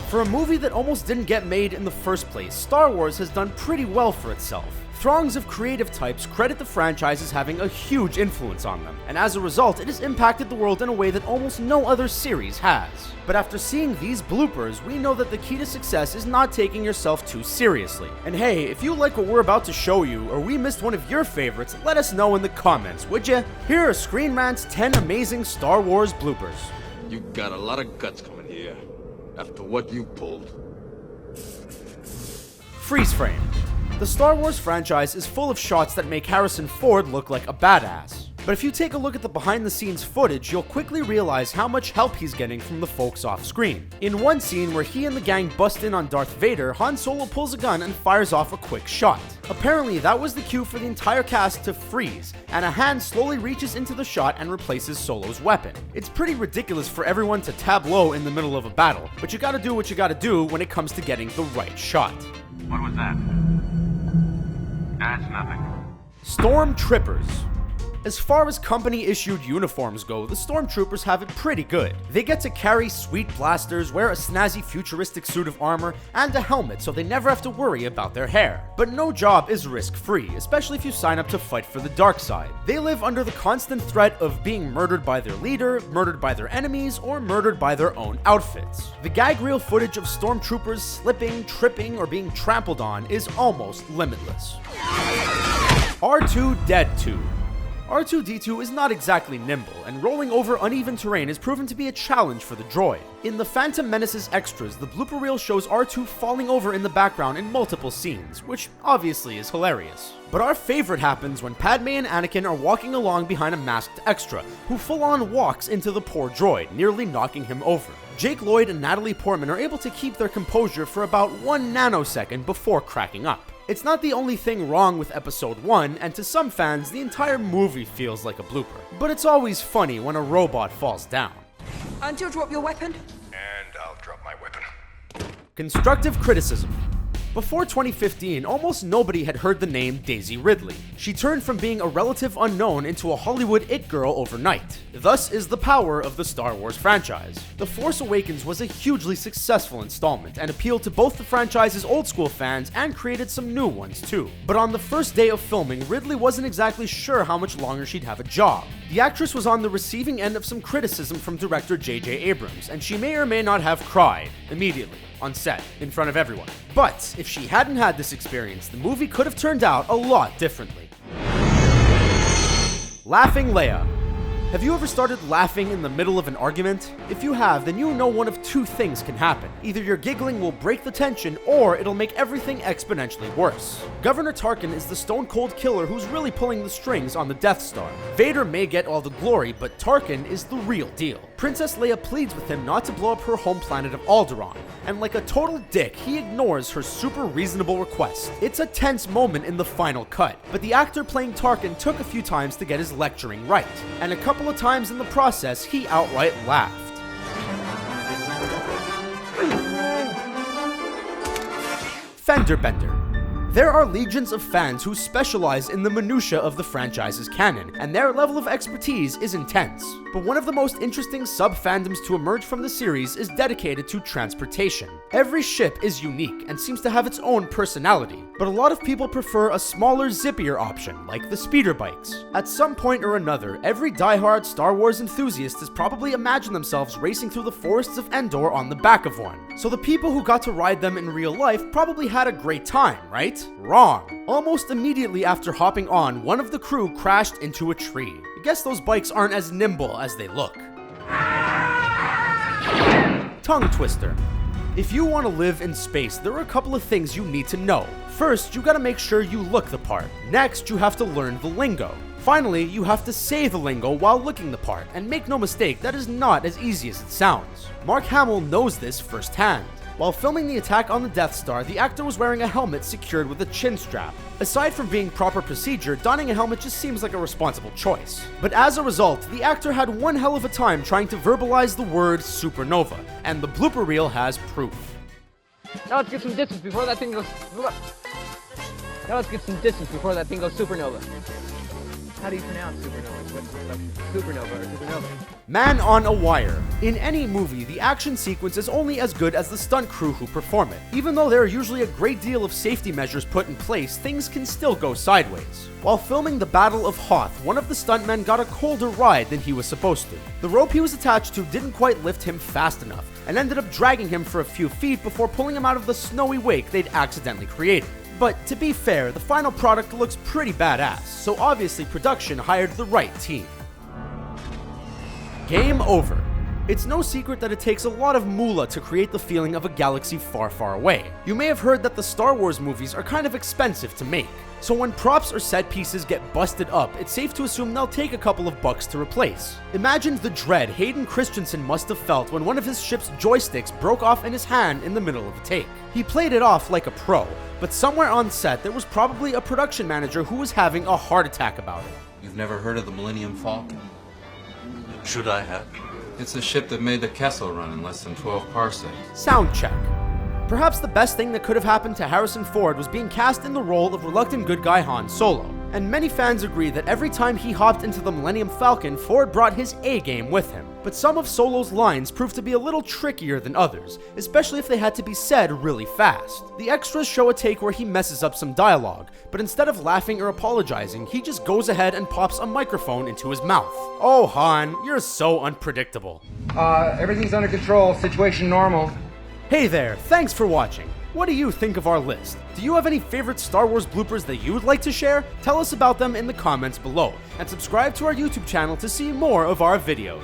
For a movie that almost didn't get made in the first place, Star Wars has done pretty well for itself. Throngs of creative types credit the franchise as having a huge influence on them, and as a result, it has impacted the world in a way that almost no other series has. But after seeing these bloopers, we know that the key to success is not taking yourself too seriously. And hey, if you like what we're about to show you, or we missed one of your favorites, let us know in the comments, would ya? Here are Screen Rant's 10 amazing Star Wars bloopers. You got a lot of guts coming here, after what you pulled. Freeze frame. The Star Wars franchise is full of shots that make Harrison Ford look like a badass. But if you take a look at the behind-the-scenes footage, you'll quickly realize how much help he's getting from the folks off-screen. In one scene where he and the gang bust in on Darth Vader, Han Solo pulls a gun and fires off a quick shot. Apparently, that was the cue for the entire cast to freeze, and a hand slowly reaches into the shot and replaces Solo's weapon. It's pretty ridiculous for everyone to tableau in the middle of a battle, but you gotta do what you gotta do when it comes to getting the right shot. What was that? That's nothing. Stormtroopers. As far as company-issued uniforms go, the Stormtroopers have it pretty good. They get to carry sweet blasters, wear a snazzy futuristic suit of armor, and a helmet so they never have to worry about their hair. But no job is risk-free, especially if you sign up to fight for the dark side. They live under the constant threat of being murdered by their leader, murdered by their enemies, or murdered by their own outfits. The gag reel footage of Stormtroopers slipping, tripping, or being trampled on is almost limitless. R2 Dead 2. R2-D2 is not exactly nimble, and rolling over uneven terrain is proven to be a challenge for the droid. In the Phantom Menace's extras, the blooper reel shows R2 falling over in the background in multiple scenes, which obviously is hilarious. But our favorite happens when Padme and Anakin are walking along behind a masked extra, who full-on walks into the poor droid, nearly knocking him over. Jake Lloyd and Natalie Portman are able to keep their composure for about 1 nanosecond before cracking up. It's not the only thing wrong with Episode 1, and to some fans, the entire movie feels like a blooper. But it's always funny when a robot falls down. And you'll drop your weapon? And I'll drop my weapon. Constructive criticism. Before 2015, almost nobody had heard the name Daisy Ridley. She turned from being a relative unknown into a Hollywood it girl overnight. Thus is the power of the Star Wars franchise. The Force Awakens was a hugely successful installment and appealed to both the franchise's old school fans and created some new ones too. But on the first day of filming, Ridley wasn't exactly sure how much longer she'd have a job. The actress was on the receiving end of some criticism from director J.J. Abrams, and she may or may not have cried immediately on set in front of everyone. But if she hadn't had this experience, the movie could have turned out a lot differently. Laughing Leia. Have you ever started laughing in the middle of an argument? If you have, then you know one of two things can happen. Either your giggling will break the tension, or it'll make everything exponentially worse. Governor Tarkin is the stone-cold killer who's really pulling the strings on the Death Star. Vader may get all the glory, but Tarkin is the real deal. Princess Leia pleads with him not to blow up her home planet of Alderaan, and like a total dick, he ignores her super reasonable request. It's a tense moment in the final cut, but the actor playing Tarkin took a few times to get his lecturing right, and a couple of times in the process, he outright laughed. Fender Bender. There are legions of fans who specialize in the minutia of the franchise's canon, and their level of expertise is intense. But one of the most interesting sub-fandoms to emerge from the series is dedicated to transportation. Every ship is unique and seems to have its own personality, but a lot of people prefer a smaller, zippier option, like the speeder bikes. At some point or another, every diehard Star Wars enthusiast has probably imagined themselves racing through the forests of Endor on the back of one. So the people who got to ride them in real life probably had a great time, right? Wrong. Almost immediately after hopping on, one of the crew crashed into a tree. I guess those bikes aren't as nimble as they look. Tongue twister. If you want to live in space, there are a couple of things you need to know. First, you gotta make sure you look the part. Next, you have to learn the lingo. Finally, you have to say the lingo while looking the part, and make no mistake, that is not as easy as it sounds. Mark Hamill knows this firsthand. While filming the attack on the Death Star, the actor was wearing a helmet secured with a chin strap. Aside from being proper procedure, donning a helmet just seems like a responsible choice. But as a result, the actor had one hell of a time trying to verbalize the word supernova, and the blooper reel has proof. Now let's get some distance before that thing goes... Now let's get some distance before that thing goes supernova. How do you pronounce supernova? Supernova or supernova? Man on a wire. In any movie, the action sequence is only as good as the stunt crew who perform it. Even though there are usually a great deal of safety measures put in place, things can still go sideways. While filming the Battle of Hoth, one of the stuntmen got a colder ride than he was supposed to. The rope he was attached to didn't quite lift him fast enough, and ended up dragging him for a few feet before pulling him out of the snowy wake they'd accidentally created. But to be fair, the final product looks pretty badass, so obviously production hired the right team. Game over. It's no secret that it takes a lot of moolah to create the feeling of a galaxy far, far away. You may have heard that the Star Wars movies are kind of expensive to make, so when props or set pieces get busted up, it's safe to assume they'll take a couple of bucks to replace. Imagine the dread Hayden Christensen must have felt when one of his ship's joysticks broke off in his hand in the middle of a take. He played it off like a pro, but somewhere on set there was probably a production manager who was having a heart attack about it. You've never heard of the Millennium Falcon? Should I have? It's a ship that made the Kessel run in less than 12 parsecs. Sound check. Perhaps the best thing that could have happened to Harrison Ford was being cast in the role of reluctant good guy Han Solo. And many fans agree that every time he hopped into the Millennium Falcon, Ford brought his A-game with him. But some of Solo's lines proved to be a little trickier than others, especially if they had to be said really fast. The extras show a take where he messes up some dialogue, but instead of laughing or apologizing, he just goes ahead and pops a microphone into his mouth. Oh, Han, you're so unpredictable. Everything's under control. Situation normal. Hey there, thanks for watching. What do you think of our list? Do you have any favorite Star Wars bloopers that you would like to share? Tell us about them in the comments below, and subscribe to our YouTube channel to see more of our videos.